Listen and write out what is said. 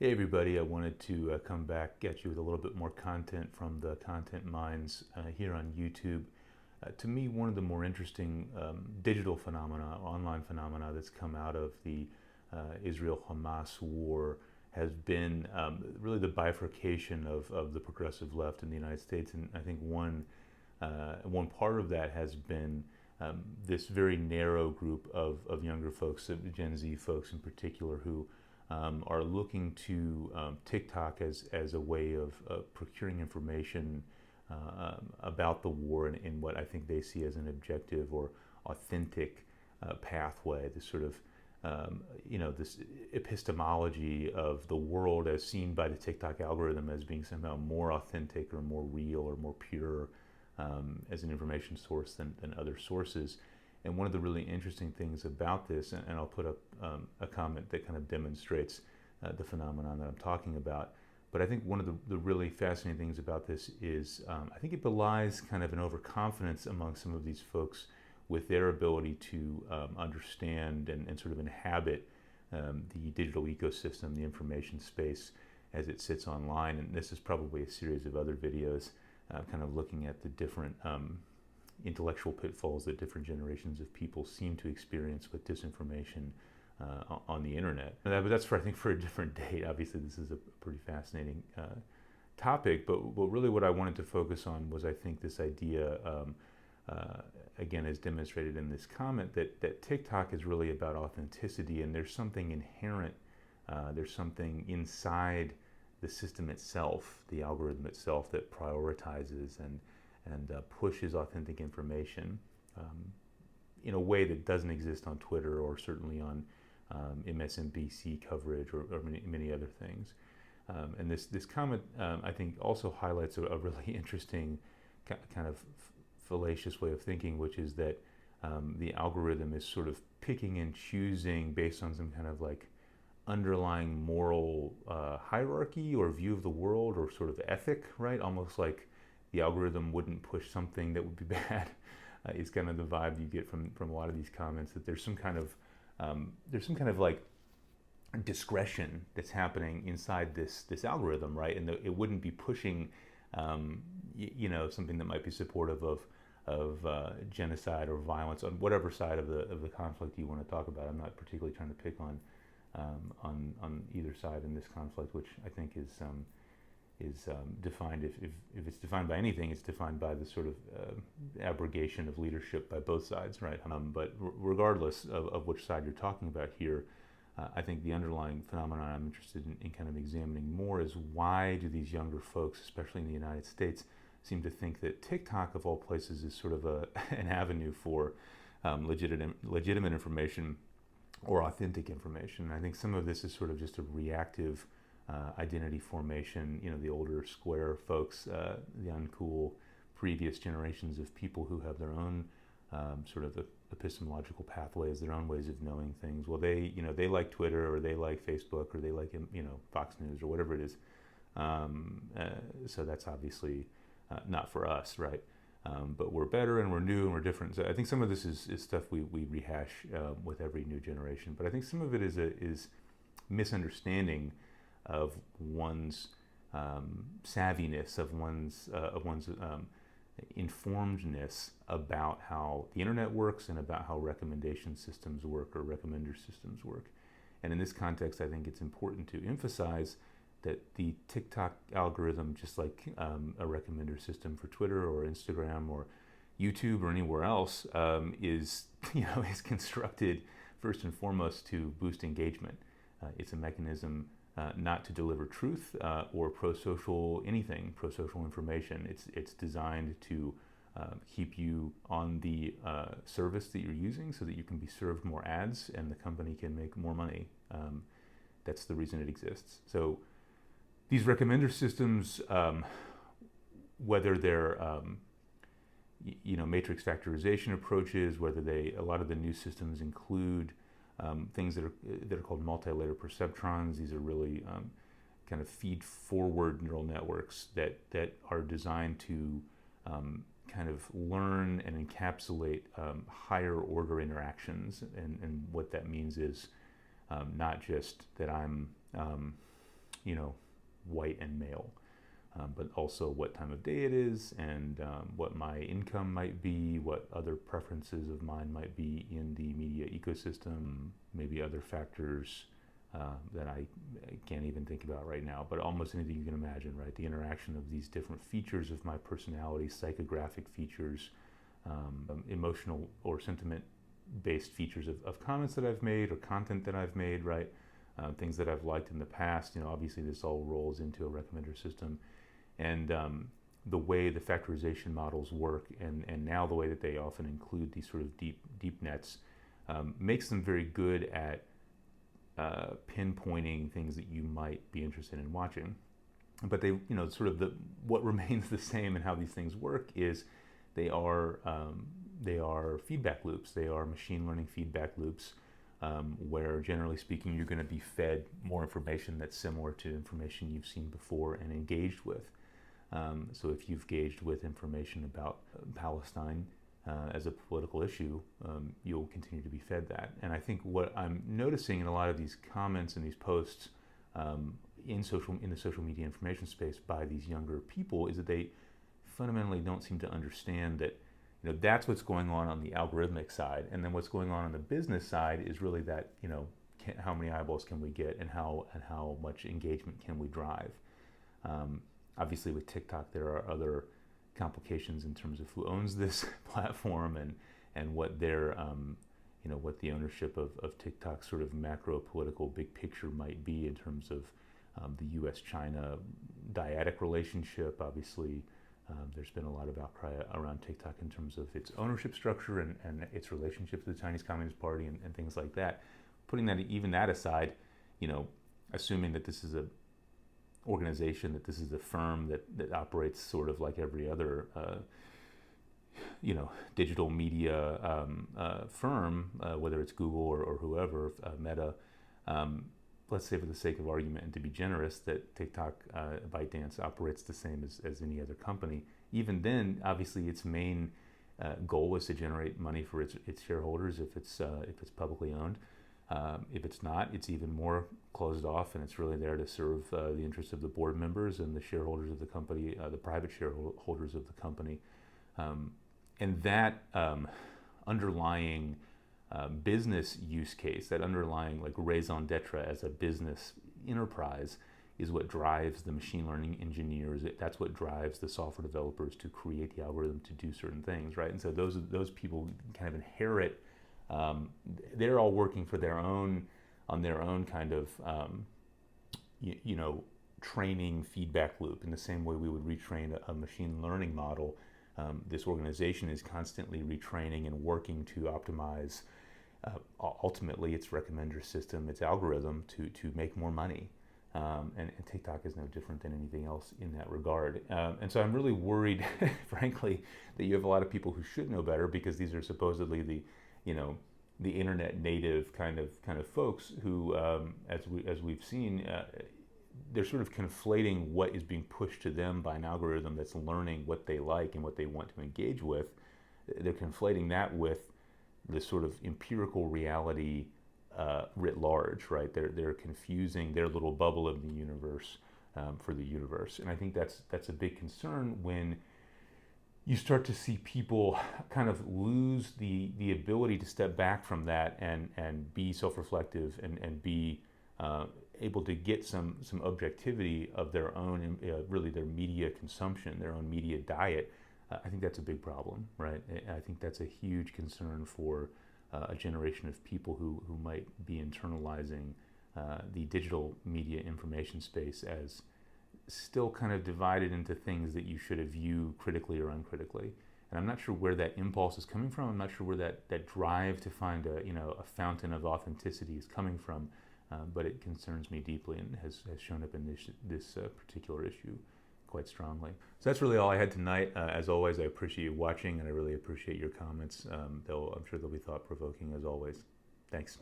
Hey everybody, I wanted to come back at you with a little bit more content from the content mines here on YouTube. To me, one of the more interesting digital phenomena, online phenomena that's come out of the Israel-Hamas war has been really the bifurcation of the progressive left in the United States. And I think one part of that has been this very narrow group of younger folks, Gen Z folks in particular, who are looking to TikTok as a way of procuring information about the war in what I think they see as an objective or authentic pathway. This sort of this epistemology of the world as seen by the TikTok algorithm as being somehow more authentic or more real or more pure as an information source than other sources. And one of the really interesting things about this, and I'll put up a comment that kind of demonstrates the phenomenon that I'm talking about, but I think one of the really fascinating things about this is I think it belies kind of an overconfidence among some of these folks with their ability to understand and sort of inhabit the digital ecosystem, the information space as it sits online. And this is probably a series of other videos kind of looking at the different intellectual pitfalls that different generations of people seem to experience with disinformation on the internet. But that's I think for a different date. Obviously, this is a pretty fascinating topic, but really what I wanted to focus on was I think this idea, again, as demonstrated in this comment, that TikTok is really about authenticity, and there's something inherent, there's something inside the system itself, the algorithm itself, that prioritizes and pushes authentic information in a way that doesn't exist on Twitter or certainly on MSNBC coverage or many other things. And this comment, I think, also highlights a really interesting kind of fallacious way of thinking, which is that the algorithm is sort of picking and choosing based on some kind of like underlying moral hierarchy or view of the world or sort of ethic, right? Almost like the algorithm wouldn't push something that would be bad. Is kind of the vibe you get from a lot of these comments, that there's some kind of like discretion that's happening inside this algorithm, right? And it wouldn't be pushing something that might be supportive of genocide or violence on whatever side of the conflict you want to talk about. I'm not particularly trying to pick on either side in this conflict, which I think is defined, if it's defined by anything, it's defined by the sort of abrogation of leadership by both sides, right? But regardless of which side you're talking about here, I think the underlying phenomenon I'm interested in kind of examining more is why do these younger folks, especially in the United States, seem to think that TikTok, of all places, is sort of an avenue for legitimate information or authentic information. And I think some of this is sort of just a reactive identity formation. The older square folks, the uncool previous generations of people who have their own sort of epistemological pathways, their own ways of knowing things. Well, they like Twitter, or they like Facebook, or they like Fox News, or whatever it is. So that's obviously not for us, right? But we're better and we're new and we're different. So I think some of this is stuff we rehash with every new generation. But I think some of it is misunderstanding of one's savviness, of one's informedness about how the internet works and about how recommendation systems work or recommender systems work. And in this context, I think it's important to emphasize that the TikTok algorithm, just like a recommender system for Twitter or Instagram or YouTube or anywhere else, is constructed first and foremost to boost engagement. It's a mechanism not to deliver truth or pro-social anything, pro-social information. It's designed to keep you on the service that you're using so that you can be served more ads and the company can make more money. That's the reason it exists. So these recommender systems, whether they're matrix factorization approaches, whether a lot of the new systems include things that are called multi-layer perceptrons. These are really kind of feed-forward neural networks that are designed to kind of learn and encapsulate higher order interactions. And what that means is not just that I'm white and male. But also what time of day it is, and what my income might be, what other preferences of mine might be in the media ecosystem, maybe other factors that I can't even think about right now, but almost anything you can imagine, right? The interaction of these different features of my personality, psychographic features, emotional or sentiment-based features of comments that I've made or content that I've made, right? Things that I've liked in the past. Obviously this all rolls into a recommender system. And the way the factorization models work, and now the way that they often include these sort of deep nets, makes them very good at pinpointing things that you might be interested in watching. But they, what remains the same in how these things work is they are feedback loops. They are machine learning feedback loops, where generally speaking you're going to be fed more information that's similar to information you've seen before and engaged with. So if you've engaged with information about Palestine as a political issue, you'll continue to be fed that. And I think what I'm noticing in a lot of these comments and these posts in the social media information space by these younger people is that they fundamentally don't seem to understand that that's what's going on the algorithmic side, and then what's going on the business side is really that how many eyeballs can we get, and how much engagement can we drive. Obviously with TikTok there are other complications in terms of who owns this platform and what their what the ownership of TikTok sort of macro political big picture might be in terms of the US-China dyadic relationship. Obviously there's been a lot of outcry around TikTok in terms of its ownership structure and its relationship to the Chinese Communist Party and things like that. Putting that aside, assuming that this is a organization, that this is a firm that operates sort of like every other digital media firm, whether it's Google or whoever, Meta, let's say for the sake of argument and to be generous that TikTok, ByteDance operates the same as any other company. Even then, obviously its main goal is to generate money for its shareholders if it's publicly owned. If it's not, it's even more closed off, and it's really there to serve the interests of the board members and the shareholders of the company, the private shareholders of the company. And that underlying business use case, that underlying like raison d'etre as a business enterprise, is what drives the machine learning engineers. That's what drives the software developers to create the algorithm to do certain things, right? And so those people kind of inherit. They're all working for on their own kind of, training feedback loop in the same way we would retrain a machine learning model. This organization is constantly retraining and working to optimize ultimately its recommender system, its algorithm to make more money. And TikTok is no different than anything else in that regard. And so I'm really worried, frankly, that you have a lot of people who should know better, because these are supposedly the internet native kind of folks who, as we've seen, they're sort of conflating what is being pushed to them by an algorithm that's learning what they like and what they want to engage with. They're conflating that with the sort of empirical reality writ large, right? They're confusing their little bubble of the universe for the universe, and I think that's a big concern when you start to see people kind of lose the ability to step back from that and be self-reflective and be able to get some objectivity of their own, really their media consumption, their own media diet. I think that's a big problem, right? I think that's a huge concern for a generation of people who might be internalizing the digital media information space as still kind of divided into things that you should view critically or uncritically. And I'm not sure where that impulse is coming from. I'm not sure where that drive to find a fountain of authenticity is coming from, but it concerns me deeply and has shown up in this particular issue quite strongly. So that's really all I had tonight. As always, I appreciate you watching, and I really appreciate your comments. I'm sure they'll be thought-provoking as always. Thanks.